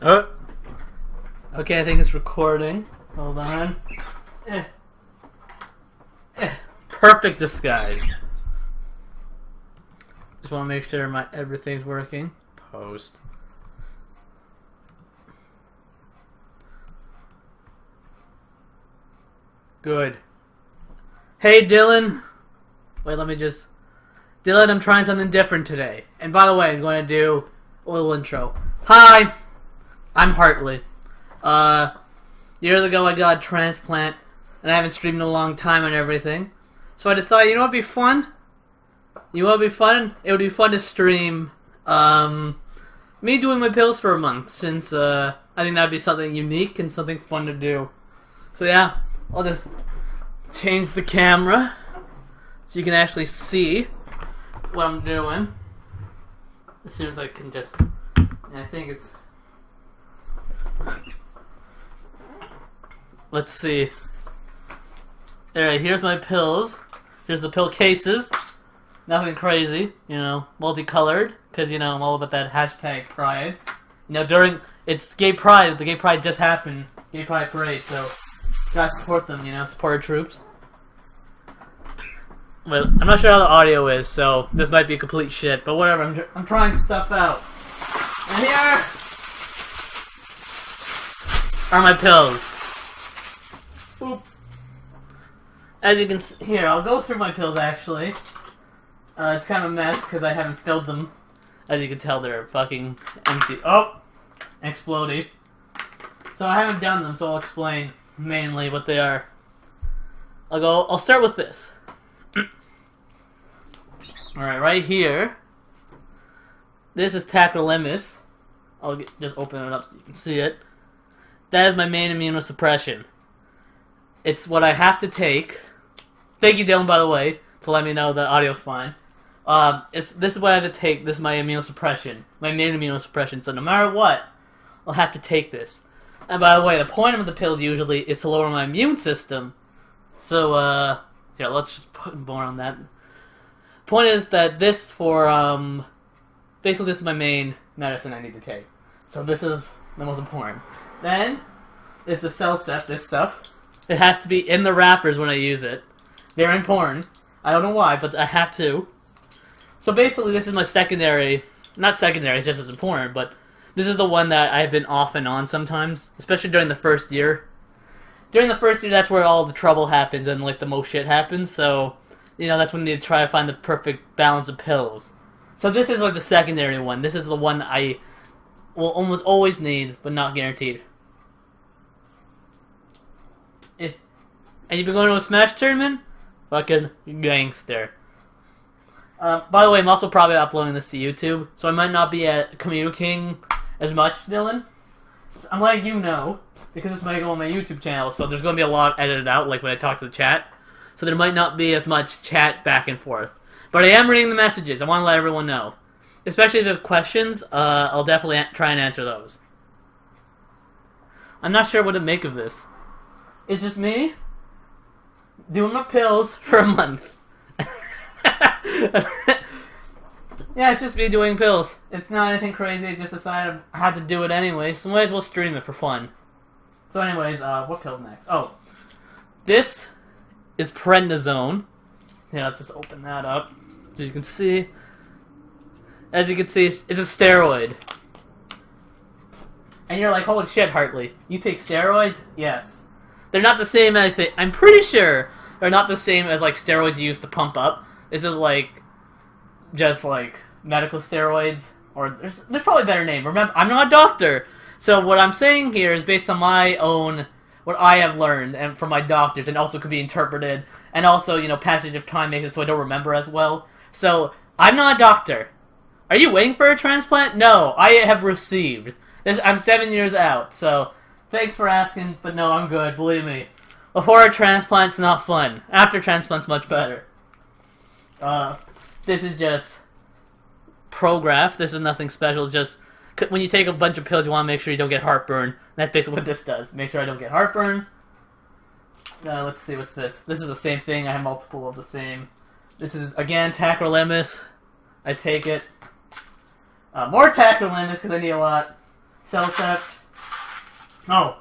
Oh. Okay, I think it's recording. Hold on. Perfect disguise. Just want to make sure everything's working. Post. Good. Hey, Dylan. Wait, let me just... Dylan, I'm trying something different today. And by the way, I'm going to do a little intro. Hi! I'm Hartley. Years ago I got a transplant, and I haven't streamed in a long time and everything. So I decided, you know what would be fun? You know what would be fun? It would be fun to stream, me doing my pills for a month, since, I think that would be something unique and something fun to do. So yeah, I'll just change the camera, so you can actually see what I'm doing. As soon as I can just... I think it's... Let's see. Alright, here's my pills. Here's the pill cases. Nothing crazy, you know, multicolored, because, you know, I'm all about that hashtag pride. You know, it's Gay Pride, the Gay Pride just happened, Gay Pride Parade, so gotta support them, you know, support our troops. Well, I'm not sure how the audio is, so this might be complete shit, but whatever, I'm trying stuff out. And here are my pills. Oop. As you can see, here, I'll go through my pills actually. It's kind of a mess because I haven't filled them. As you can tell, they're fucking empty. Oh! Explodey. So I haven't done them, so I'll explain mainly what they are. I'll start with this. Alright, right here. This is tacrolimus. I'll just open it up so you can see it. That is my main immunosuppression. It's what I have to take. Thank you, Dylan, by the way, to let me know the audio's fine. This is what I have to take. This is my immunosuppression. My main immunosuppression. So no matter what, I'll have to take this. And by the way, the point of the pills usually is to lower my immune system. So, yeah, let's just put more on that. Point is that this basically this is my main medicine I need to take. So this is the most important. Then, it's the cell set, this stuff. It has to be in the wrappers when I use it. They're important. I don't know why, but I have to. So basically, this is my secondary... Not secondary, it's just as important, but this is the one that I've been off and on sometimes, especially during the first year. During the first year, that's where all the trouble happens and, like, the most shit happens, so... You know, that's when you try to find the perfect balance of pills. So this is, like, the secondary one. This is the one I will almost always need, but not guaranteed. And you've been going to a Smash tournament? Fucking gangster. By the way, I'm also probably uploading this to YouTube, so I might not be communicating as much, Dylan. I'm letting you know, because this might go on my YouTube channel, so there's going to be a lot edited out, like when I talk to the chat. So there might not be as much chat back and forth. But I am reading the messages. I want to let everyone know. Especially if you have questions, I'll definitely try and answer those. I'm not sure what to make of this. It's just me doing my pills for a month. Yeah, it's just me doing pills. It's not anything crazy. I just decided I had to do it anyway, so might as well stream it for fun. So anyways, what pills next? Oh, this is prednisone. Yeah, let's just open that up so you can see. As you can see, it's a steroid. And you're like, holy shit, Hartley, you take steroids? Yes. They're not the same, I think. I'm pretty sure they're not the same as, like, steroids you use to pump up. This is, like, just, like, medical steroids. Or, there's probably a better name. Remember, I'm not a doctor. So what I'm saying here is based on my own, what I have learned, and from my doctors, and also could be interpreted, and also, you know, passage of time makes it so I don't remember as well. So, I'm not a doctor. Are you waiting for a transplant? No, I have received. I'm 7 years out, so thanks for asking, but no, I'm good, believe me. Before a transplant's not fun. After transplant's much better. This is just Prograf. This is nothing special. It's just when you take a bunch of pills, you want to make sure you don't get heartburn. That's basically what this does. Make sure I don't get heartburn. Let's see, what's this? This is the same thing. I have multiple of the same. This is, again, tacrolimus. I take it. More tacrolimus because I need a lot. Cellcept. Oh.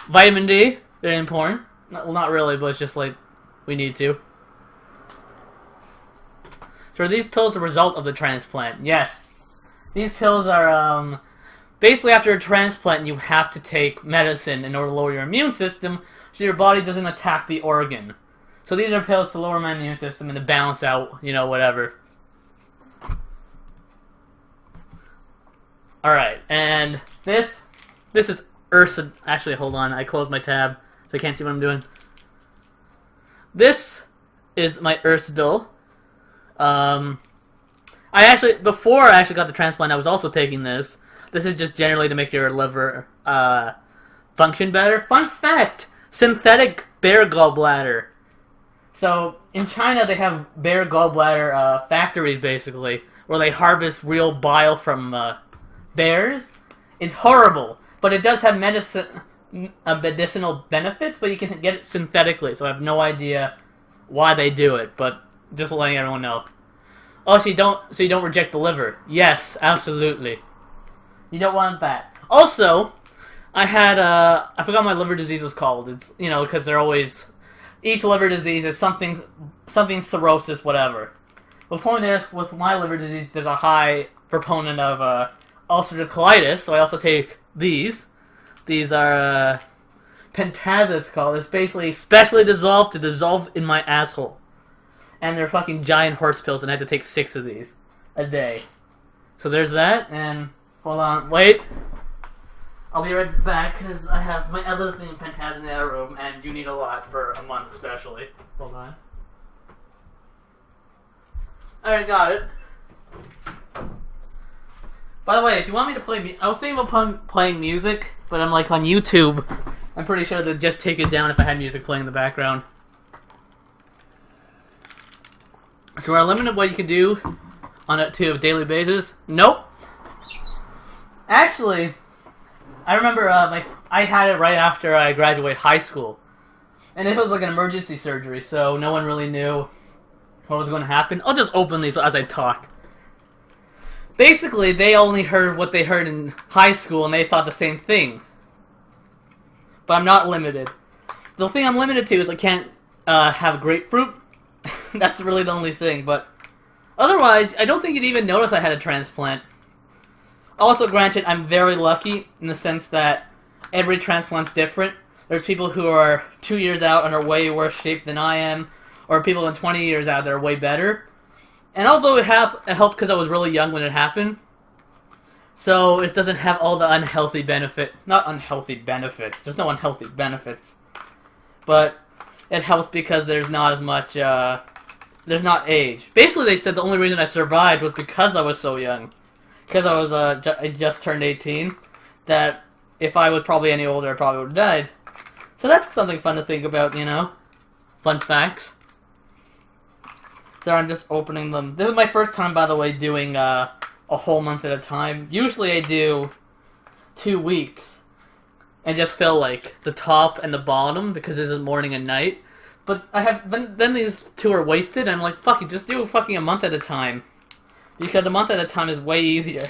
Vitamin D. Very important. Well, not really, but it's just like we need to. So are these pills a result of the transplant? Yes. These pills are, basically after a transplant, you have to take medicine in order to lower your immune system so your body doesn't attack the organ. So these are pills to lower my immune system and to balance out, whatever. Alright, and this is Ursa. Actually, hold on, I closed my tab so I can't see what I'm doing. This is my Ursadil. Before I actually got the transplant, I was also taking this. This is just generally to make your liver function better. Fun fact: synthetic bear gallbladder. So in China, they have bear gallbladder factories basically, where they harvest real bile from bears. It's horrible, but it does have medicinal benefits. But you can get it synthetically, so I have no idea why they do it. But just letting everyone know. Oh, so you don't reject the liver? Yes, absolutely. You don't want that. Also, I had I forgot what my liver disease was called. It's because they're always each liver disease is something cirrhosis, whatever. The point is, with my liver disease, there's a high proponent of ulcerative colitis, so I also take these. These are Pentasa, it's called. It's basically specially dissolved to dissolve in my asshole. And they're fucking giant horse pills, and I have to take 6 of these a day. So there's that, and hold on, wait. I'll be right back, because I have my other thing, Pentasa, in the other room, and you need a lot for a month especially. Hold on. Alright, got it. By the way, if you want me to play I was thinking about playing music, but I'm like on YouTube. I'm pretty sure they'd just take it down if I had music playing in the background. So we're limited what you can do on a daily basis. Nope. Actually, I remember I had it right after I graduated high school, and it was like an emergency surgery, so no one really knew what was going to happen. I'll just open these as I talk. Basically, they only heard what they heard in high school, and they thought the same thing. But I'm not limited. The thing I'm limited to is I can't have grapefruit. That's really the only thing, but otherwise, I don't think you'd even notice I had a transplant. Also, granted, I'm very lucky in the sense that every transplant's different. There's people who are 2 years out and are way worse shape than I am, or people in 20 years out that are way better. And also, it helped because I was really young when it happened. So, it doesn't have all the unhealthy not unhealthy benefits. There's no unhealthy benefits. But it helps because there's not as much, there's not age. Basically, they said the only reason I survived was because I was so young. Because I was, I just turned 18. That if I was probably any older, I probably would have died. So that's something fun to think about, Fun facts. So I'm just opening them. This is my first time, by the way, doing, a whole month at a time. Usually I do 2 weeks. And just fill, like, the top and the bottom, because this is morning and night. But I have, then these 2 are wasted, and I'm like, fuck it, just do fucking a month at a time. Because a month at a time is way easier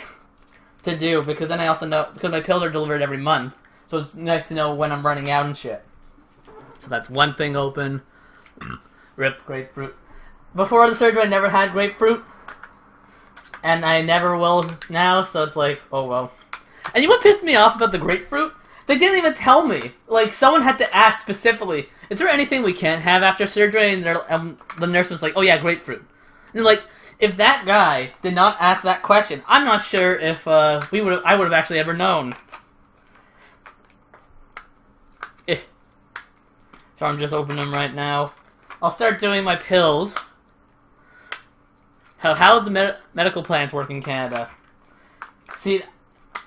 to do, because then I also know, because my pills are delivered every month. So it's nice to know when I'm running out and shit. So that's one thing open. Rip grapefruit. Before the surgery, I never had grapefruit. And I never will now, so it's like, oh well. And you know what pissed me off about the grapefruit? They didn't even tell me. Like, someone had to ask specifically, is there anything we can't have after surgery? And the nurse was like, oh yeah, grapefruit. And like, if that guy did not ask that question, I'm not sure if I would have actually ever known. So I'm just opening them right now. I'll start doing my pills. How's the medical plans work in Canada? See,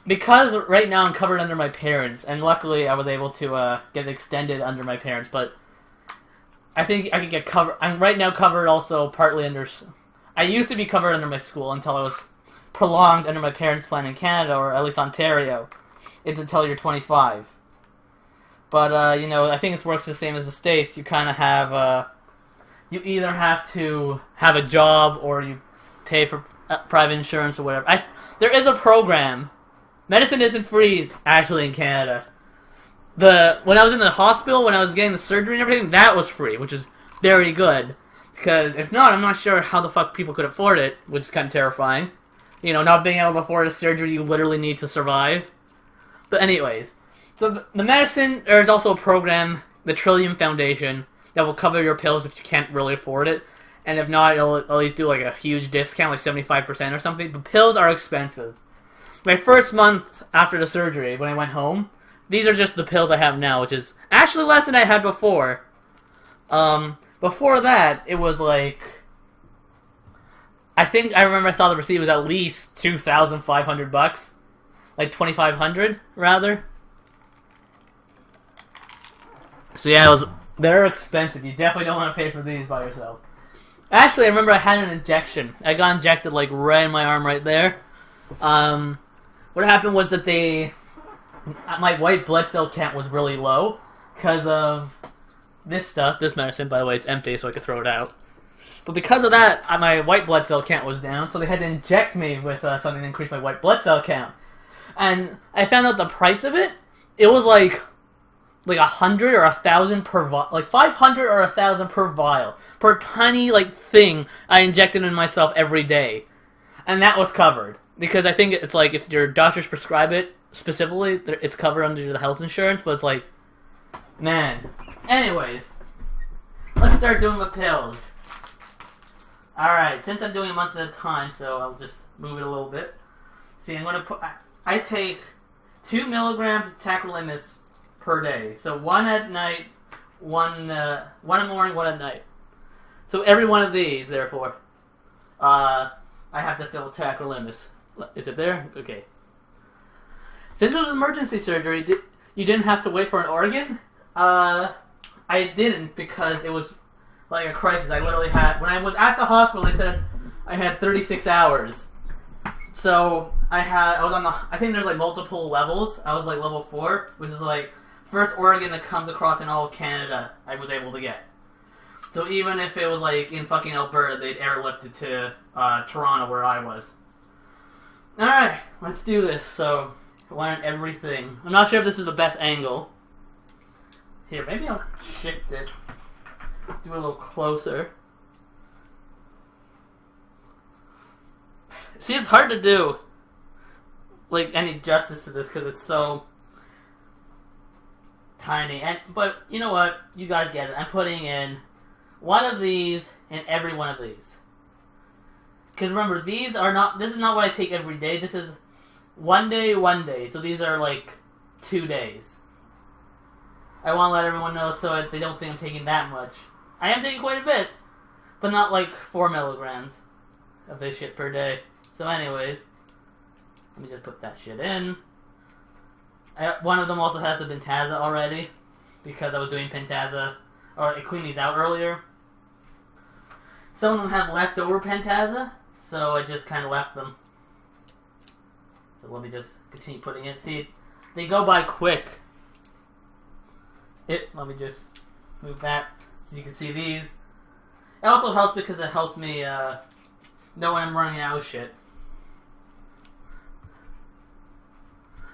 because right now I'm covered under my parents, and luckily I was able to get extended under my parents, but I think I could get covered. I'm right now covered also partly under... I used to be covered under my school until I was prolonged under my parents' plan in Canada, or at least Ontario. It's until you're 25. But, I think it works the same as the States. You kind of have, you either have to have a job, or you pay for private insurance or whatever. There is a program Medicine isn't free, actually, in Canada. When I was in the hospital, when I was getting the surgery and everything, that was free, which is very good. Because if not, I'm not sure how the fuck people could afford it, which is kind of terrifying. You know, not being able to afford a surgery you literally need to survive. But anyways, so the medicine, there's also a program, the Trillium Foundation, that will cover your pills if you can't really afford it. And if not, it'll at least do like a huge discount, like 75% or something. But pills are expensive. My first month after the surgery, when I went home, these are just the pills I have now, which is actually less than I had before. Before that, it was like... I remember I saw the receipt was at least $2,500. Like $2,500, rather. So yeah, they're expensive. You definitely don't want to pay for these by yourself. Actually, I remember I had an injection. I got injected like right in my arm right there. What happened was that my white blood cell count was really low because of this stuff. This medicine, by the way, it's empty, so I could throw it out. But because of that, my white blood cell count was down, so they had to inject me with something to increase my white blood cell count. And I found out the price of it. It was like 100 or 1,000 per vial, like 500 or 1,000 per vial, per tiny thing I injected in myself every day, and that was covered because I think it's like if your doctors prescribe it specifically, it's covered under the health insurance. But it's like, man. Anyways, let's start doing the pills. All right, since I'm doing a month at a time, so I'll just move it a little bit. See, I'm gonna put. I take 2 milligrams of tacrolimus per day. So 1 at night, one in the morning, 1 at night. So every one of these, therefore, I have to fill tacrolimus. Is it there? Okay. Since it was emergency surgery, you didn't have to wait for an organ? I didn't because it was like a crisis. I literally had, when I was at the hospital, they said I had 36 hours. So I was on I think there's like multiple levels. I was like level 4, which is like first organ that comes across in all of Canada I was able to get. So even if it was like in fucking Alberta, they'd airlift it to Toronto where I was. Alright, let's do this. So, I want everything. I'm not sure if this is the best angle. Here, maybe I'll shift it. Do it a little closer. See, it's hard to do like any justice to this because it's so tiny. But you know what? You guys get it. I'm putting in one of these in every one of these. Because remember, this is not what I take every day. This is 1 day, 1 day. So these are like 2 days. I want to let everyone know so they don't think I'm taking that much. I am taking quite a bit, but not like 4 milligrams of this shit per day. So anyways, let me just put that shit in. One of them also has the Pentaza already, because I was doing Pentaza, or I cleaned these out earlier. Some of them have leftover Pentaza, so I just kind of left them. So let me just continue putting it. See, they go by quick. Let me just move that so you can see these. It also helps because it helps me know when I'm running out of shit.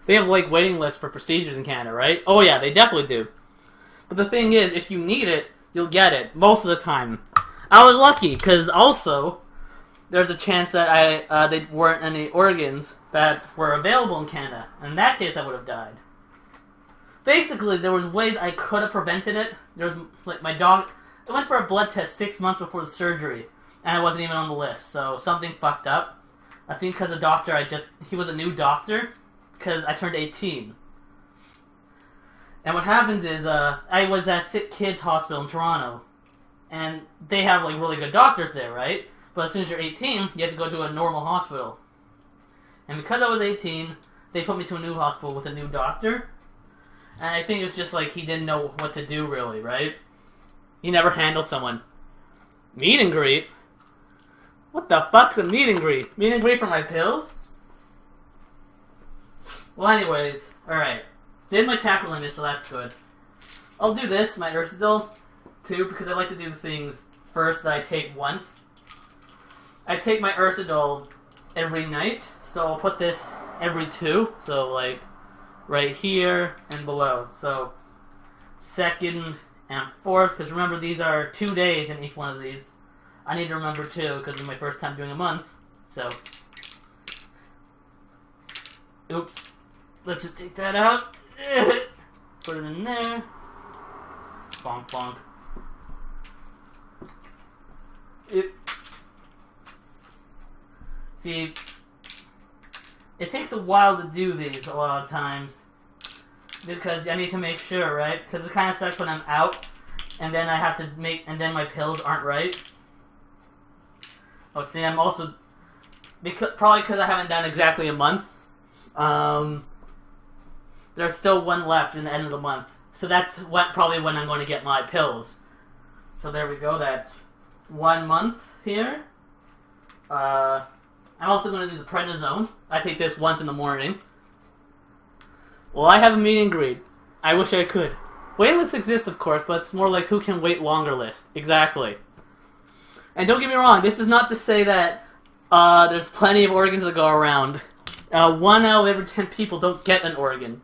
They have like waiting lists for procedures in Canada, right? Oh yeah, they definitely do. But the thing is, if you need it, you'll get it most of the time. I was lucky because also there's a chance that there weren't any organs that were available in Canada. In that case, I would have died. Basically, there was ways I could have prevented it. There was like my dog. I went for a blood test 6 months before the surgery, and I wasn't even on the list. So something fucked up. I think because the doctor, he was a new doctor. Because I turned 18. And what happens is, I was at Sick Kids Hospital in Toronto. And they have, like, really good doctors there, right? But as soon as you're 18, you have to go to a normal hospital. And because I was 18, they put me to a new hospital with a new doctor. And I think it's just like he didn't know what to do, really, right? He never handled someone. Meet and greet? What the fuck's a meet and greet? Meet and greet for my pills? Well, anyways, alright. Did my tacrolimus, so that's good. I'll do this, my Ursidil, too, because I like to do the things first that I take once. I take my Ursidil every night, so I'll put this every 2. So, like, right here and below. So, 2nd and 4th, because remember, these are 2 days in each one of these. I need to remember, too, because it's my first time doing a month. So, oops. Let's just take that out. Put it in there. Bonk, bonk. See, it takes a while to do these a lot of times. Because I need to make sure, right? Because it kind of sucks when I'm out, and then I have to make, and then my pills aren't right. Oh, see, I'm also, probably because I haven't done exactly a month, there's still 1 left in the end of the month. So that's probably when I'm going to get my pills. So there we go, that's 1 month here. I'm also going to do the prednisones. I take this once in the morning. Well, I have a meet and greet. I wish I could. Waitlist exists, of course, but it's more like who can wait longer list. Exactly. And don't get me wrong, this is not to say that there's plenty of organs to go around. 1 out of every 10 people don't get an organ.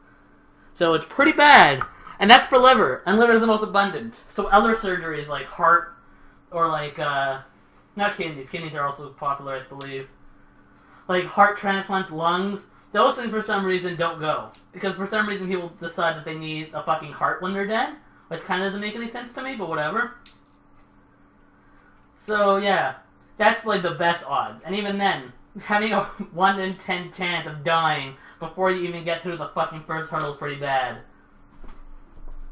So it's pretty bad. And that's for liver. And liver is the most abundant. So other surgeries like heart, or like, not kidneys. Kidneys are also popular, I believe. Like heart transplants, lungs, those things for some reason don't go. Because for some reason people decide that they need a fucking heart when they're dead. Which kind of doesn't make any sense to me, but whatever. So yeah, that's like the best odds. And even then, having a 1 in 10 chance of dying before you even get through the fucking first hurdle is pretty bad.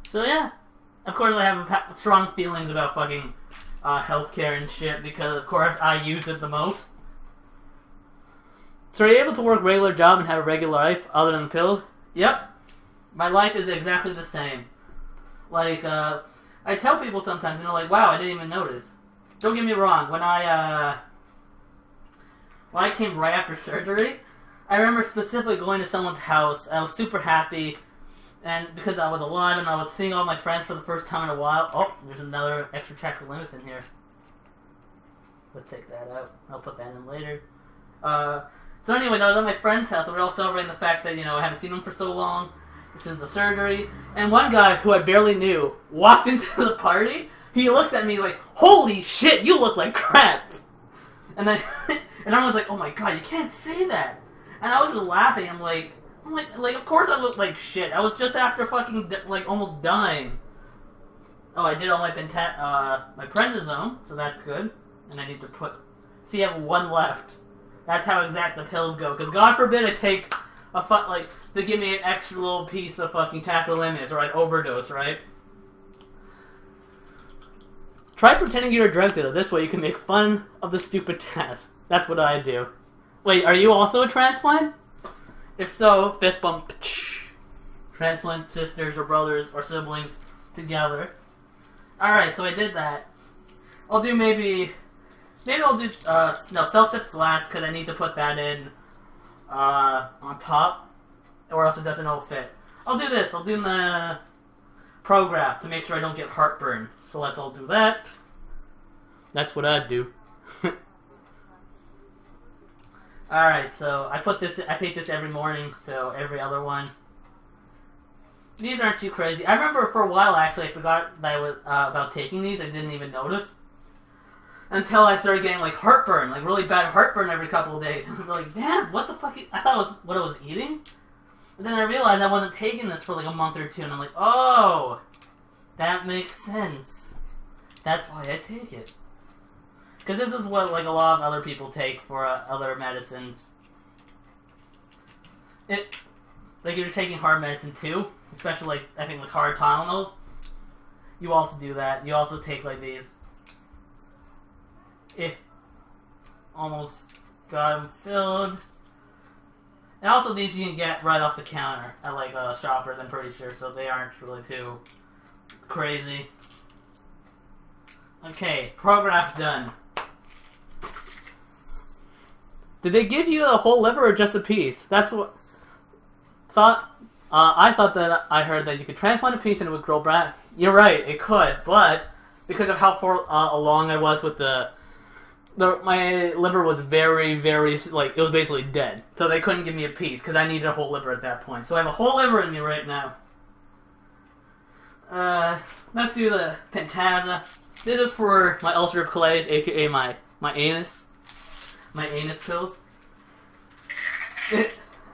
So yeah, of course I have strong feelings about fucking healthcare and shit, because of course I use it the most. So are you able to work a regular job and have a regular life other than pills? Yep. My life is exactly the same. Like, I tell people sometimes, and they're like, wow, I didn't even notice. Don't get me wrong, when I came right after surgery, I remember specifically going to someone's house. I was super happy, and because I was alive and I was seeing all my friends for the first time in a while. Oh, there's another extra Chronicles in here. Let's take that out. I'll put that in later. So anyways, I was at my friend's house, and we were all celebrating the fact that, you know, I haven't seen him for so long since the surgery. And one guy, who I barely knew, walked into the party. He looks at me like, holy shit, you look like crap! And I was like, oh my god, you can't say that! And I was just laughing, I'm like, of course I look like shit. I was just after fucking, like, almost dying. Oh, I did all my my prednisone, so that's good. And I need to see, I have 1 left. That's how exact the pills go. Because God forbid I take they give me an extra little piece of fucking tacrolimus, or I'd overdose, right? Try pretending you're a drug dealer. This way you can make fun of the stupid test. That's what I do. Wait, are you also a transplant? If so, fist bump. Transplant sisters or brothers or siblings together. Alright, so I did that. I'll do maybe I'll do, no, cell sips last, because I need to put that in, on top, or else it doesn't all fit. I'll do this, I'll do the Prograph to make sure I don't get heartburn. So let's all do that. That's what I'd do. Alright, so I take this every morning, so every other one. These aren't too crazy. I remember for a while, actually, I forgot that I was, about taking these. I didn't even notice. Until I started getting, like, heartburn, like, really bad heartburn every couple of days. And I'm like, damn, what the fuck? I thought it was what I was eating. But then I realized I wasn't taking this for, like, a month or 2. And I'm like, oh, that makes sense. That's why I take it. Because this is what, like, a lot of other people take for other medicines. Like, if you're taking hard medicine, too, especially, like, I think with hard Tylenols, you also do that. You also take, like, these. Almost got them filled. And also these you can get right off the counter at like Shoppers, I'm pretty sure, so they aren't really too crazy. Okay, Prograph done. Did they give you a whole liver or just a piece? That's what I thought that I heard that you could transplant a piece and it would grow back. You're right, it could, but because of how far along I was with the my liver was very, very, like, it was basically dead. So they couldn't give me a piece, because I needed a whole liver at that point. So I have a whole liver in me right now. Let's do the Pentasa. This is for my ulcerative colitis, aka my anus. My anus pills.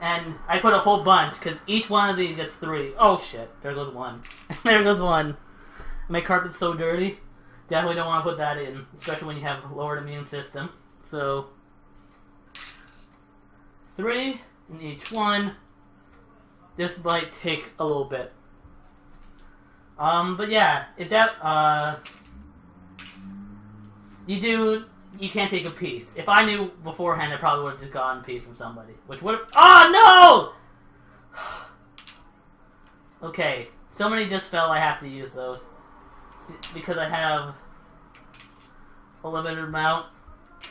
And I put a whole bunch, because each one of these gets 3. Oh shit, there goes one. There goes one. My carpet's so dirty. Definitely don't want to put that in, especially when you have a lowered immune system. So, 3 in each one. This might take a little bit. But yeah, you can't take a piece. If I knew beforehand, I probably would have just gotten a piece from somebody. Which would have... Oh, no! Okay, so many just fell, I have to use those. Because I have a limited amount.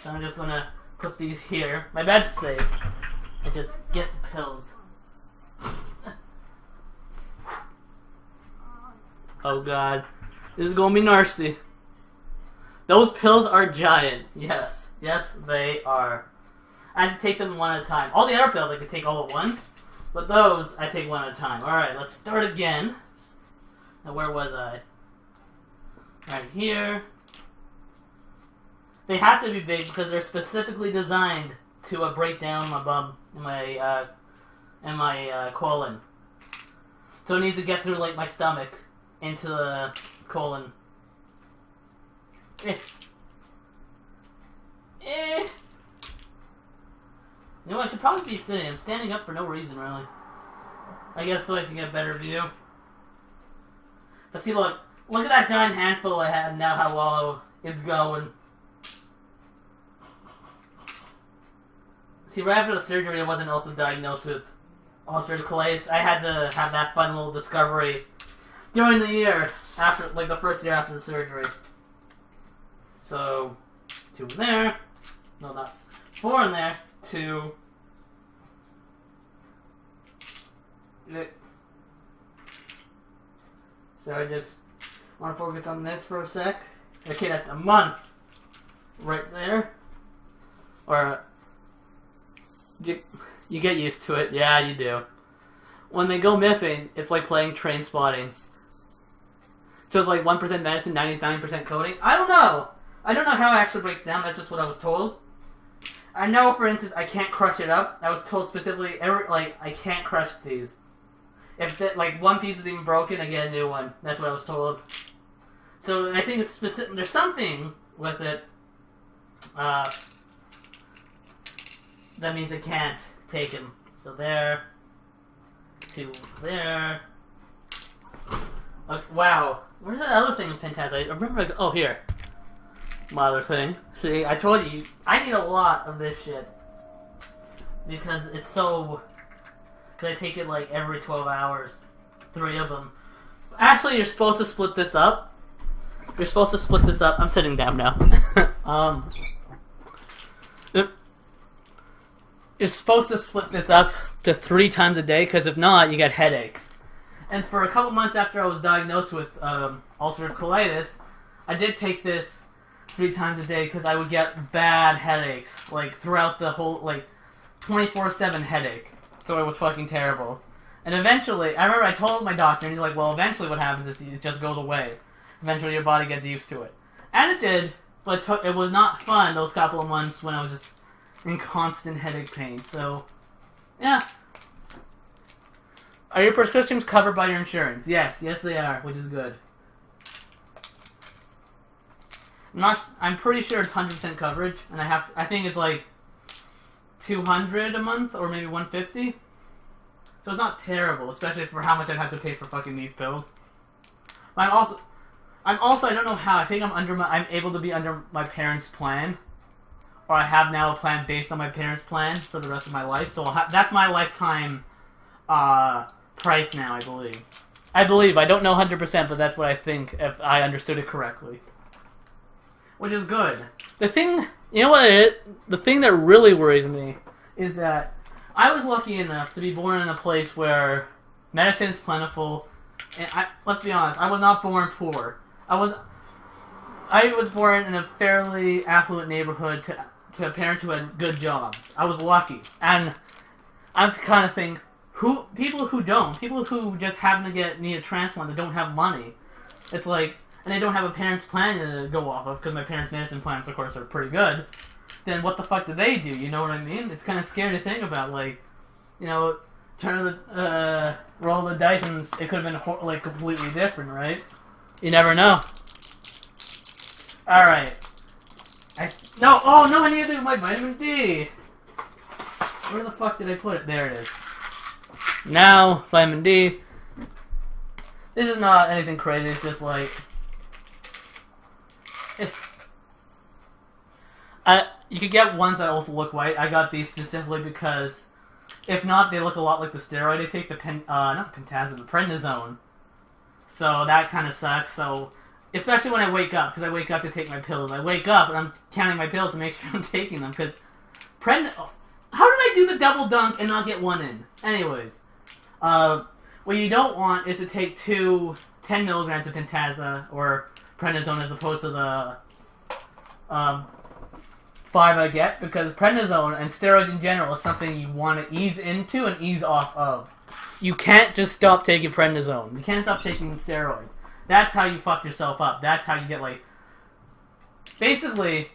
So I'm just gonna put these here. My bed's safe. I just get the pills. Oh god. This is gonna be nasty. Those pills are giant. Yes. Yes, they are. I have to take them one at a time. All the other pills I could take all at once. But those, I take one at a time. Alright, let's start again. Now, where was I? Right here. They have to be big because they're specifically designed to break down my bum and my colon. So it needs to get through like my stomach into the colon. You know, I should probably be sitting. I'm standing up for no reason, really. I guess so I can get a better view. But see, look at that giant handful I have now, how low it's going. See, right after the surgery, I wasn't also diagnosed with ulcerative colitis. I had to have that fun little discovery during the year, after, like the first year after the surgery. So, 2 in there. No, not 4 in there. 2. So I just want to focus on this for a sec. Okay, that's a month. Right there. Or, you get used to it. Yeah, you do. When they go missing, it's like playing Train Spotting. So it's like 1% medicine, 99% coding. I don't know. I don't know how it actually breaks down. That's just what I was told. I know, for instance, I can't crush it up. I was told specifically, I can't crush these. If one piece is even broken, I get a new one. That's what I was told. So I think it's specific. There's something with it. That means I can't take him. So there. 2 there. Okay, wow. Where's the other thing in Pentasa? I remember. Oh, here. My other thing. See, I told you, I need a lot of this shit. Because it's so... Because I take it like every 12 hours. 3 of them. Actually, you're supposed to split this up. You're supposed to split this up. I'm sitting down now. You're supposed to split this up to 3 times a day, because if not, you get headaches. And for a couple months after I was diagnosed with ulcerative colitis, I did take this 3 times a day because I would get bad headaches, like throughout the whole, like 24/7 headache. So it was fucking terrible. And eventually, I remember I told my doctor, and he's like, well, eventually what happens is it just goes away. Eventually your body gets used to it. And it did, but it was not fun those couple of months when I was just in constant headache pain. So, yeah. Are your prescriptions covered by your insurance? Yes, yes they are, which is good. I'm pretty sure it's 100% coverage, and I think it's like $200 a month, or maybe $150. So it's not terrible, especially for how much I'd have to pay for fucking these pills. But I'm also, I don't know how, I think I'm able to be under my parents' plan. Or I have now a plan based on my parents' plan for the rest of my life. So that's my lifetime price now, I believe. I don't know 100%, but that's what I think, if I understood it correctly. Which is good. The thing, you know what the thing that really worries me is that I was lucky enough to be born in a place where medicine is plentiful, and let's be honest, I was not born poor. I was born in a fairly affluent neighborhood to parents who had good jobs. I was lucky. And I'm the kind of thing, people who just happen to need a transplant that don't have money, it's like, and they don't have a parent's plan to go off of, because my parents' medicine plans, of course, are pretty good, then what the fuck do they do? You know what I mean? It's kind of scary to think about, like, you know, roll the dice and it could have been, like, completely different, right? You never know. Alright. I need to do my vitamin D! Where the fuck did I put it? There it is. Now, vitamin D. This is not anything crazy, it's just like... you could get ones that also look white. I got these specifically because, if not, they look a lot like the steroid I take, not the Pentasa, the prednisone. So that kind of sucks, so... Especially when I wake up, because I wake up to take my pills. I wake up and I'm counting my pills to make sure I'm taking them, because... How did I do the double dunk and not get one in? Anyways. What you don't want is to take 10 milligrams of Pentasa or prednisone as opposed to the 5 I get, because prednisone and steroids in general is something you want to ease into and ease off of. You can't just stop taking prednisone. You can't stop taking steroids. That's how you fuck yourself up. That's how you get, like... Basically,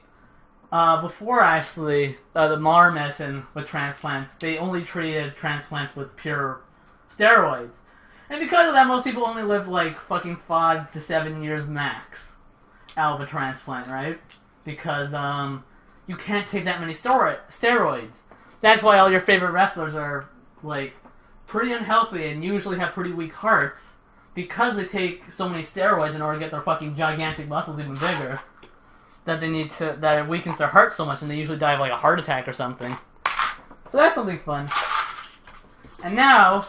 before actually, the modern medicine with transplants, they only treated transplants with pure steroids. And because of that, most people only live, like, fucking 5 to 7 years max out of a transplant, right? Because, you can't take that many steroids. That's why all your favorite wrestlers are, like, pretty unhealthy and usually have pretty weak hearts, because they take so many steroids in order to get their fucking gigantic muscles even bigger, that it weakens their heart so much, and they usually die of, like, a heart attack or something. So that's something fun. And now,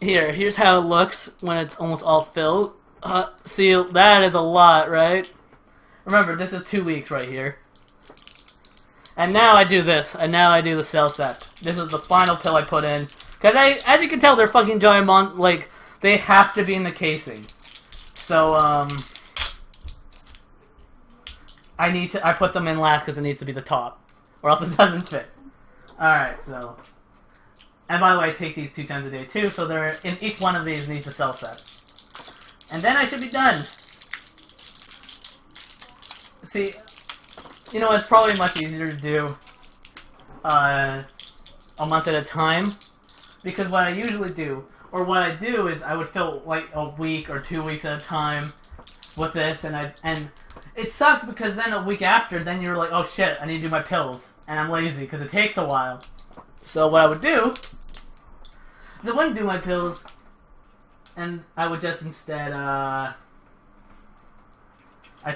here's how it looks when it's almost all filled. See, that is a lot, right? Remember, this is 2 weeks right here. And now I do this, and now I do the cell set. This is the final pill I put in. Because as you can tell, they're fucking giant like, they have to be in the casing. So, I put them in last because it needs to be the top. Or else it doesn't fit. Alright, so. And by the way, I take these 2 times a day too, so in each one of these needs a cell set. And then I should be done. See, you know, it's probably much easier to do a month at a time. Because what I usually do, or what I do is I would fill like a week or 2 weeks at a time with this, and it sucks because then a week after, then you're like, oh shit, I need to do my pills, and I'm lazy because it takes a while. So what I would do is I wouldn't do my pills, and I would just instead, I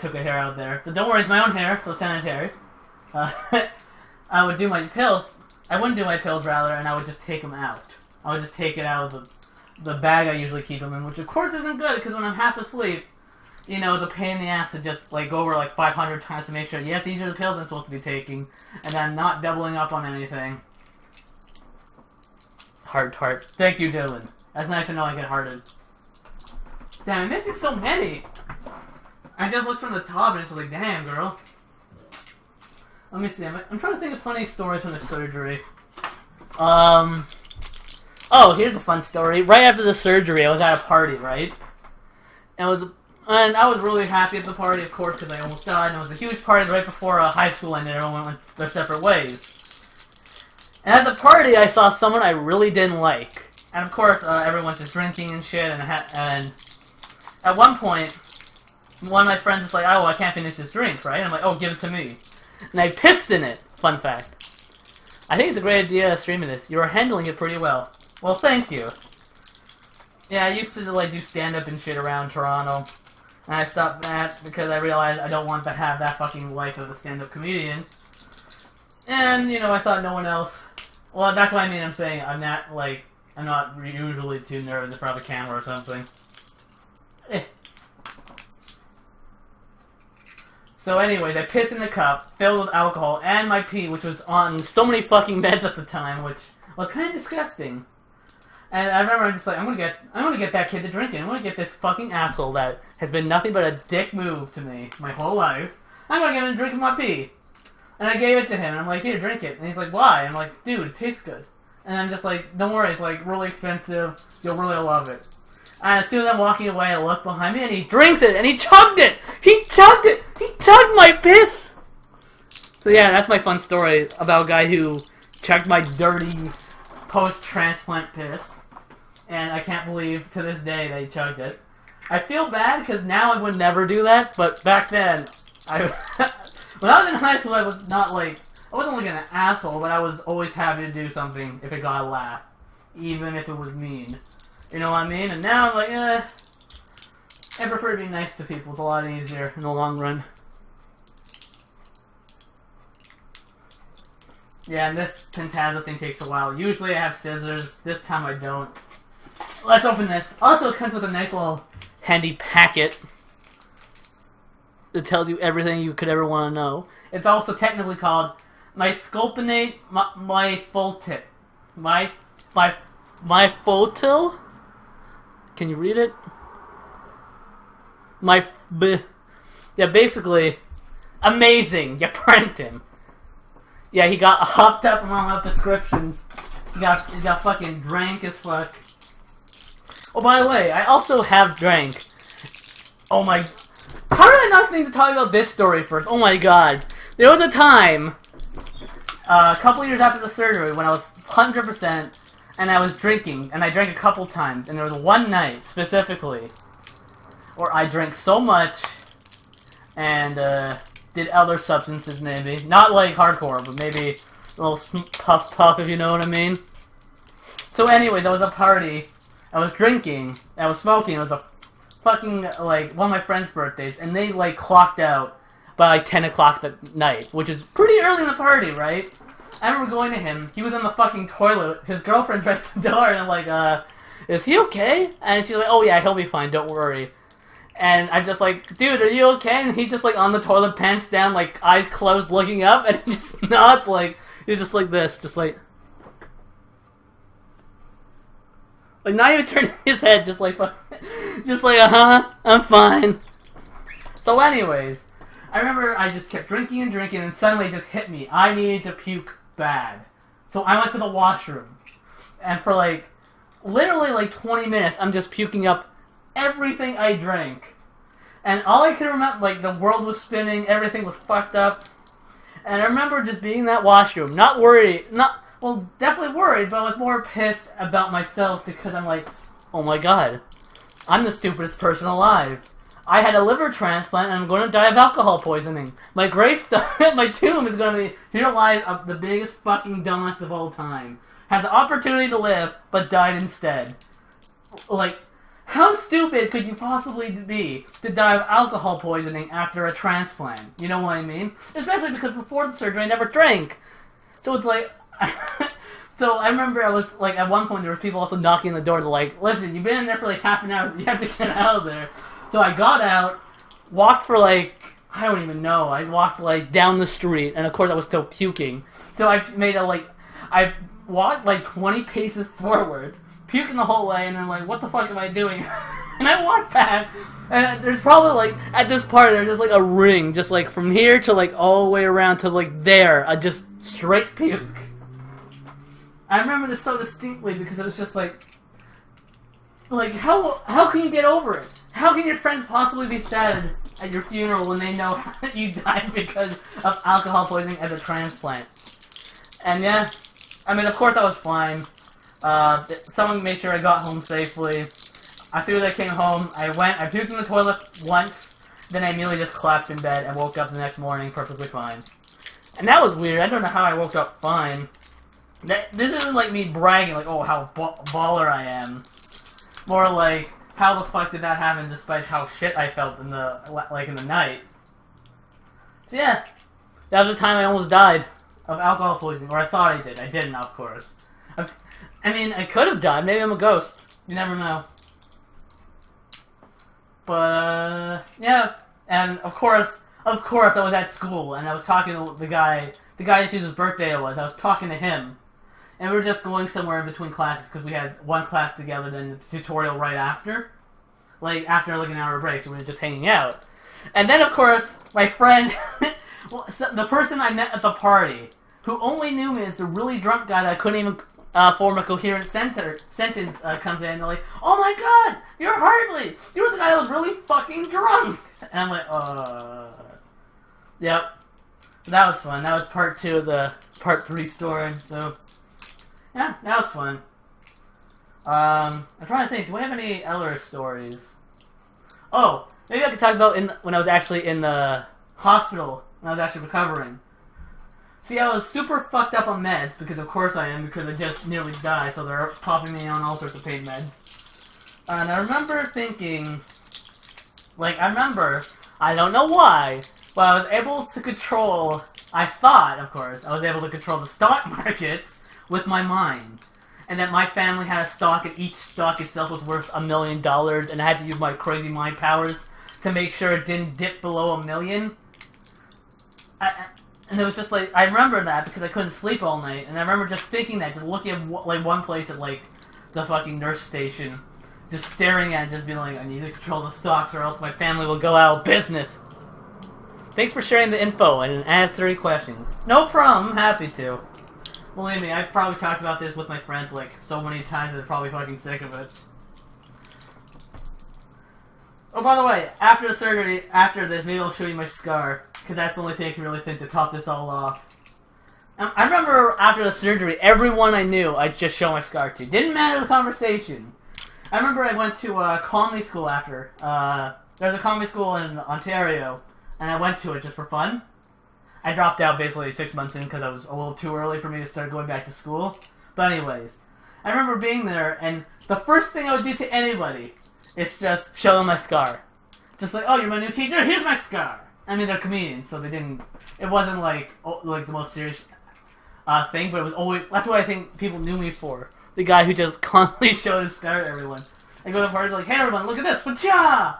took a hair out there, but don't worry, it's my own hair, so sanitary. I would do my pills. I wouldn't do my pills rather, and I would just take them out. I would just take it out of the bag I usually keep them in, which of course isn't good, because when I'm half asleep, you know, it's a pain in the ass to just, like, go over, like, 500 times to make sure, yes, these are the pills I'm supposed to be taking, and then not doubling up on anything. Heart. Thank you, Dylan. That's nice to know I get hearted. Damn, I'm missing so many! I just looked from the top, and it's like, damn, girl. Let me see, I'm trying to think of funny stories from the surgery. Oh, here's a fun story. Right after the surgery, I was at a party, right? And I was really happy at the party, of course, because I almost died. And it was a huge party right before high school ended. Everyone went their separate ways. And at the party, I saw someone I really didn't like. And of course, everyone's just drinking and shit. And at one point, one of my friends was like, "Oh, I can't finish this drink, right?" And I'm like, "Oh, give it to me." And I pissed in it. Fun fact. I think it's a great idea streaming this. You are handling it pretty well. Well, thank you. Yeah, I used to, like, do stand-up and shit around Toronto. And I stopped that because I realized I don't want to have that fucking life of a stand-up comedian. And, you know, I thought no one else... Well, that's what I mean. I'm saying I'm not usually too nervous in front of a camera or something. So anyways, I pissed in the cup, filled with alcohol, and my pee, which was on so many fucking meds at the time, which was kind of disgusting. And I remember I'm just like, I'm gonna get that kid to drink it. I'm gonna get this fucking asshole that has been nothing but a dick move to me my whole life. I'm gonna get him to drink my pee. And I gave it to him, and I'm like, here, drink it. And he's like, why? I'm like, dude, it tastes good. And I'm just like, don't worry, it's like really expensive. You'll really love it. And as soon as I'm walking away, I look behind me, and he drinks it, and he chugged it! He chugged it! He chugged my piss! So yeah, that's my fun story about a guy who chugged my dirty post-transplant piss. And I can't believe to this day that he chugged it. I feel bad because now I would never do that, but back then, when I was in high school, I was not like, I wasn't like an asshole, but I was always happy to do something if it got a laugh, even if it was mean. You know what I mean? And now I'm like, I prefer to be nice to people. It's a lot easier in the long run. Yeah, and this Pentaza thing takes a while. Usually I have scissors. This time I don't. Let's open this. Also, it comes with a nice little handy packet that tells you everything you could ever want to know. It's also technically called my Sculpinate my Foltil. My Foltil? Can you read it? Yeah, basically, amazing. You pranked him. Yeah, he got hopped up among the prescriptions. He got fucking drank as fuck. Oh, by the way, I also have drank. Oh my... How did I not think to talk about this story first? Oh my god. There was a time, a couple years after the surgery, when I was 100%, and I was drinking, and I drank a couple times, and there was one night, specifically, where I drank so much, and, did other substances, maybe. Not like hardcore, but maybe a little puff, if you know what I mean. So anyways, I was at a party, I was drinking, I was smoking, it was a fucking, like, one of my friends' birthdays, and they, like, clocked out by, like, 10 o'clock that night, which is pretty early in the party, right? I remember going to him, he was in the fucking toilet, his girlfriend's right at the door, and I'm like, is he okay? And she's like, oh yeah, he'll be fine, don't worry. And I'm just like, dude, are you okay? And he's just, like, on the toilet, pants down, like, eyes closed, looking up, and he just nods, like, he's just like this, just like, not even turning his head, just like, I'm fine. So anyways, I remember I just kept drinking and drinking, and suddenly it just hit me. I needed to puke bad. So I went to the washroom. And for like, literally like 20 minutes, I'm just puking up everything I drank. And all I could remember, like, the world was spinning, everything was fucked up. And I remember just being in that washroom, not worried, well, definitely worried, but I was more pissed about myself because I'm like, oh my god, I'm the stupidest person alive. I had a liver transplant and I'm going to die of alcohol poisoning. My gravestone, my tomb is going to be, here lies the biggest fucking dumbass of all time. Had the opportunity to live, but died instead. Like, how stupid could you possibly be to die of alcohol poisoning after a transplant? You know what I mean? Especially because before the surgery I never drank. So it's like... So I remember I was like, at one point there was people also knocking on the door. They're like, listen, you've been in there for like half an hour, you have to get out of there. So I got out, walked for like, I don't even know, I walked like down the street, and of course I was still puking. So I made I walked like 20 paces forward, puking the whole way, and I'm like, what the fuck am I doing? And I walked back, and there's probably like, at this part there's just like a ring, just like from here to like all the way around to like there, just straight puke. I remember this so distinctly because it was just like how can you get over it? How can your friends possibly be sad at your funeral when they know that you died because of alcohol poisoning as a transplant? And yeah, I mean, of course I was fine. Someone made sure I got home safely. As soon as I came home, I puked in the toilet once, then I immediately just collapsed in bed and woke up the next morning perfectly fine. And that was weird. I don't know how I woke up fine. This isn't like me bragging, like, oh, how baller I am. More like, how the fuck did that happen despite how shit I felt in the night. So yeah, that was the time I almost died of alcohol poisoning, or I thought I did. I didn't, of course. I mean, I could have died. Maybe I'm a ghost. You never know. But, yeah. And, of course, I was at school, and I was talking to the guy whose birthday it was. I was talking to him. and we were just going somewhere in between classes because we had one class together, then the tutorial right after. Like, after like an hour break, so we were just hanging out. And then, of course, my friend, the person I met at the party, who only knew me as the really drunk guy that I couldn't even form a coherent sentence, comes in and they're like, "Oh my god, you're Hartley! You're the guy that was really fucking drunk!" And I'm like, Yep. That was fun. That was part 2 of the part 3 story, so... Yeah, that was fun. I'm trying to think, do we have any other stories? Oh, maybe I could talk about when I was actually in the hospital, when I was actually recovering. See, I was super fucked up on meds, because of course I am, because I just nearly died, so they're popping me on all sorts of pain meds. And I remember thinking, I don't know why, but I was able to control, I thought, of course, I was able to control the stock markets with my mind. And that my family had a stock, and each stock itself was worth $1 million, and I had to use my crazy mind powers to make sure it didn't dip below $1 million. And it was just like, I remember that because I couldn't sleep all night, and I remember just thinking that, just looking at like one place at like the fucking nurse station, just staring at it, just being like, I need to control the stocks or else my family will go out of business. Thanks for sharing the info and answering questions. No problem, happy to. Believe me, I've probably talked about this with my friends like so many times that they're probably fucking sick of it. Oh, by the way, after the surgery, after this, maybe I'll show you my scar, because that's the only thing I can really think to top this all off. I remember after the surgery, everyone I knew I'd just show my scar to. Didn't matter the conversation. I remember I went to a comedy school after. There's a comedy school in Ontario, and I went to it just for fun. I dropped out basically 6 months in because I was a little too early for me to start going back to school. But anyways, I remember being there, and the first thing I would do to anybody is just show them my scar. Just like, oh, you're my new teacher? Here's my scar! I mean, they're comedians, so they didn't... It wasn't like the most serious thing, but it was always... That's what I think people knew me for. The guy who just constantly showed his scar to everyone. I go to parties like, hey everyone, look at this! Wacha!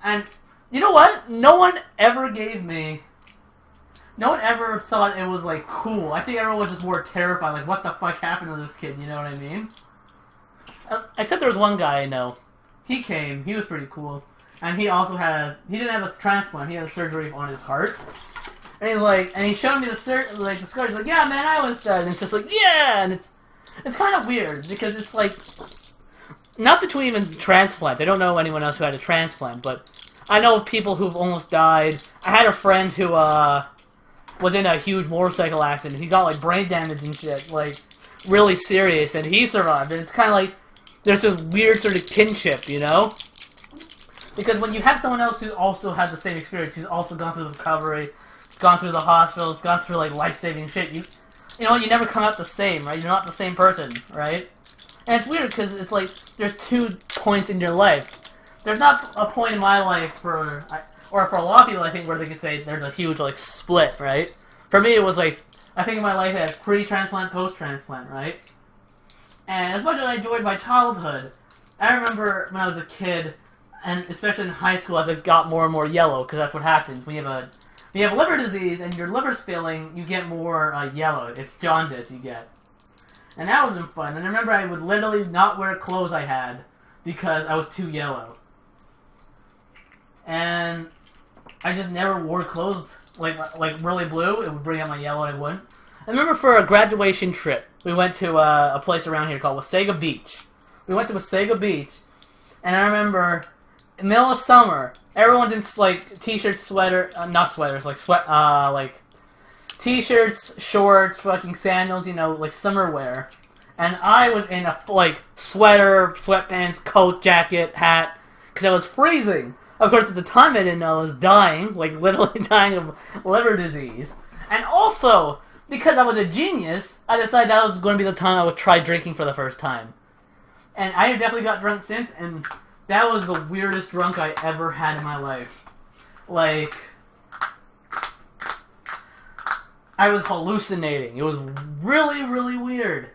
And you know what? No one ever gave me... No one ever thought it was, like, cool. I think everyone was just more terrified, like, what the fuck happened to this kid, you know what I mean? Except there was one guy I know. He came, he was pretty cool. And he also had, he didn't have a transplant, he had a surgery on his heart. And he's like, and he showed me the scar, he's like, yeah man, I was dead. And it's just like, yeah! And it's kind of weird, because it's like, not between even transplants. I don't know anyone else who had a transplant, but I know people who've almost died. I had a friend who, was in a huge motorcycle accident. He got, like, brain damage and shit, like, really serious, and he survived. And it's kind of like, there's this weird sort of kinship, you know? Because when you have someone else who also has the same experience, who's also gone through the recovery, gone through the hospital, has gone through, like, life-saving shit, you know, you never come out the same, right? You're not the same person, right? And it's weird, because it's like, there's 2 points in your life. There's not a point in my life or for a lot of people, I think, where they could say there's a huge, like, split, right? For me, it was, like, I think in my life it had pre-transplant, post-transplant, right? And as much as I enjoyed my childhood, I remember when I was a kid, and especially in high school, as it got more and more yellow, because that's what happens. When you have liver disease and your liver's failing, you get more yellow. It's jaundice you get. And that wasn't fun. And I remember I would literally not wear clothes I had because I was too yellow. And I just never wore clothes like really blue. It would bring out my yellow and I wouldn't. I remember for a graduation trip, we went to a place around here called Wasaga Beach. We went to Wasaga Beach, and I remember in the middle of summer, everyone's in like t-shirts, not sweaters, like like t-shirts, shorts, fucking sandals, you know, like summer wear. And I was in a like sweater, sweatpants, coat, jacket, hat, because I was freezing. Of course, at the time I didn't know I was dying, like literally dying of liver disease. And also, because I was a genius, I decided that was going to be the time I would try drinking for the first time. And I definitely got drunk since, and that was the weirdest drunk I ever had in my life. Like, I was hallucinating. It was really, really weird.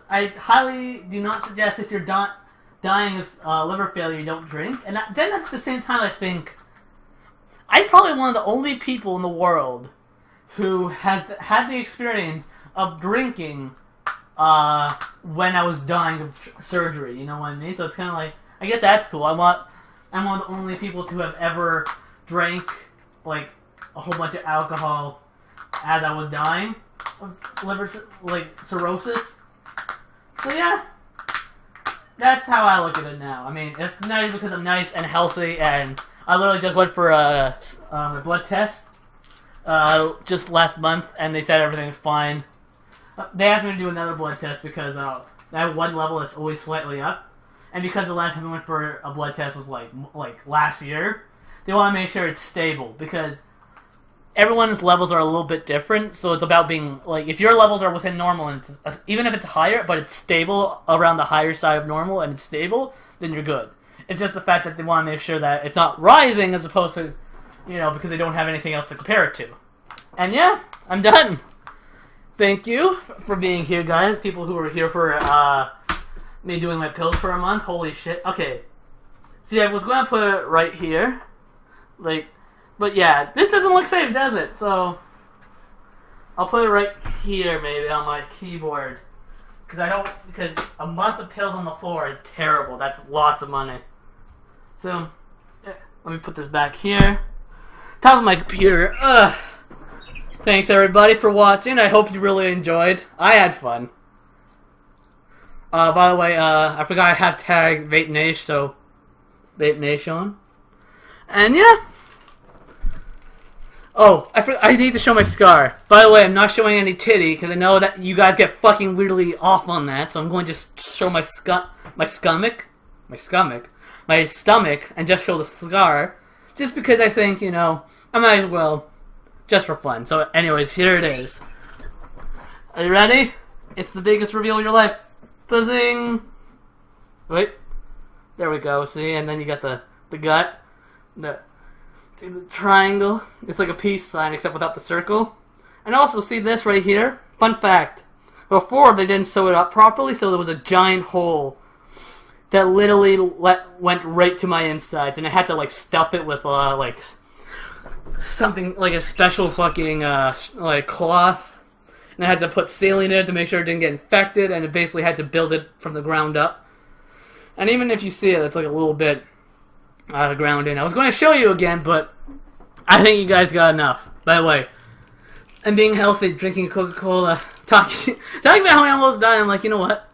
I highly do not suggest if you're dying of liver failure, you don't drink. And then at the same time, I think I'm probably one of the only people in the world who has had the experience of drinking when I was dying of surgery. You know what I mean? So it's kind of like, I guess that's cool. I'm one of the only people to have ever drank like a whole bunch of alcohol as I was dying of liver cirrhosis. So yeah, that's how I look at it now. I mean, it's nice because I'm nice and healthy, and I literally just went for a blood test just last month, and they said everything's fine. They asked me to do another blood test because I have one level that's always slightly up, and because the last time I went for a blood test was like last year, they want to make sure it's stable because everyone's levels are a little bit different. So it's about being like, if your levels are within normal, and even if it's higher, but it's stable around the higher side of normal and it's stable, then you're good. It's just the fact that they want to make sure that it's not rising as opposed to, because they don't have anything else to compare it to. And yeah, I'm done. Thank you for being here, guys. People who are here for me doing my pills for a month. Holy shit. Okay. See, I was going to put it right here. But yeah, this doesn't look safe, does it? So, I'll put it right here, maybe, on my keyboard. Because a month of pills on the floor is terrible. That's lots of money. So, let me put this back here. Top of my computer. Thanks, everybody, for watching. I hope you really enjoyed. I had fun. By the way, I forgot I have tagged Vape Nation, so Vape Nation. And yeah. Oh, I need to show my scar. By the way, I'm not showing any titty because I know that you guys get fucking weirdly off on that. So I'm going to just show my stomach, and just show the scar, just because I think I might as well, just for fun. So, anyways, here it is. Are you ready? It's the biggest reveal of your life. Buzzing. Wait, there we go. See, and then you got the gut. See the triangle? It's like a peace sign except without the circle. And also see this right here? Fun fact. Before they didn't sew it up properly, so there was a giant hole that literally went right to my insides, and I had to stuff it with something like a special fucking cloth. And I had to put saline in it to make sure it didn't get infected, and it basically had to build it from the ground up. And even if you see it, it's like a little bit ground in. I was going to show you again, but I think you guys got enough. By the way, I'm being healthy, drinking Coca-Cola, talking about how I almost died. I'm like, you know what?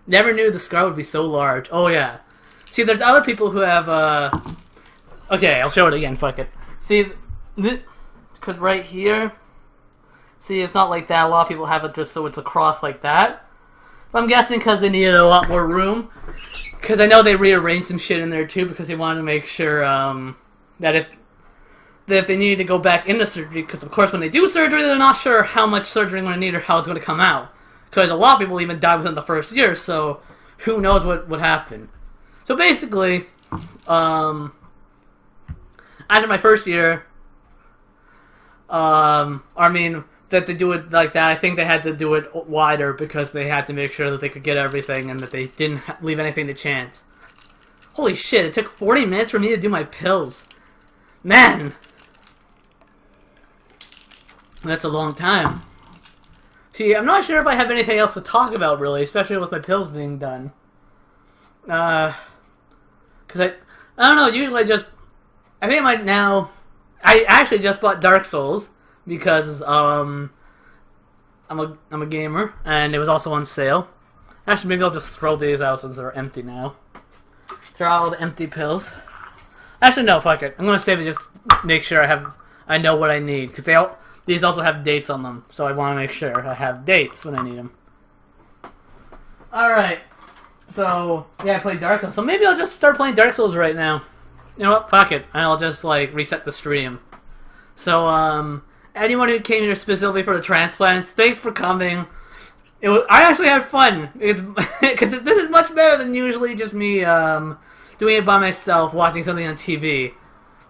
Never knew the scar would be so large. Oh yeah. See, there's other people who have. Okay, I'll show it again. Fuck it. See, because right here, see, it's not like that. A lot of people have it just so it's across like that. I'm guessing because they needed a lot more room. Because I know they rearranged some shit in there too, because they wanted to make sure that if they needed to go back into surgery, because of course when they do surgery, they're not sure how much surgery they're going to need or how it's going to come out. Because a lot of people even die within the first year, so who knows what would happen. So basically, after my first year, that they do it like that, I think they had to do it wider because they had to make sure that they could get everything and that they didn't leave anything to chance. Holy shit, it took 40 minutes for me to do my pills. Man! That's a long time. See, I'm not sure if I have anything else to talk about, really, especially with my pills being done. Because I don't know, usually I think I might now... I actually just bought Dark Souls because I'm a gamer, and it was also on sale. Actually, maybe I'll just throw these out since they're empty now. Throw out all the empty pills. Actually, no, fuck it. I'm gonna save it, just make sure I know what I need, because these also have dates on them, so I want to make sure I have dates when I need them. Alright, so, yeah, I played Dark Souls, so maybe I'll just start playing Dark Souls right now. You know what, fuck it, and I'll just, reset the stream. So, anyone who came here specifically for the transplants, thanks for coming. I actually had fun, because this is much better than usually just me, doing it by myself, watching something on TV.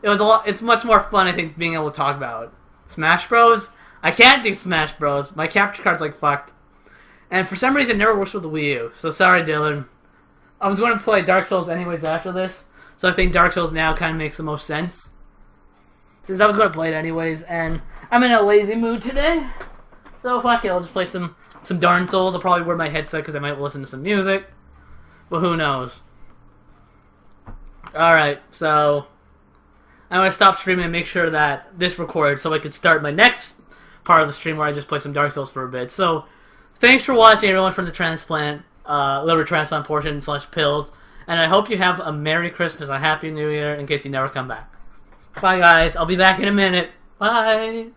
It's much more fun, I think, being able to talk about it. Smash Bros? I can't do Smash Bros. My capture card's fucked. And for some reason it never works with the Wii U. So sorry, Dylan. I was going to play Dark Souls anyways after this. So I think Dark Souls now kind of makes the most sense. Since I was going to play it anyways. And I'm in a lazy mood today. So fuck it, I'll just play some Darn Souls. I'll probably wear my headset because I might listen to some music. But who knows? Alright, so I'm going to stop streaming and make sure that this records so I can start my next part of the stream where I just play some Dark Souls for a bit. So, thanks for watching, everyone, from the Transplant, liver transplant portion / pills. And I hope you have a Merry Christmas, a Happy New Year, in case you never come back. Bye, guys. I'll be back in a minute. Bye.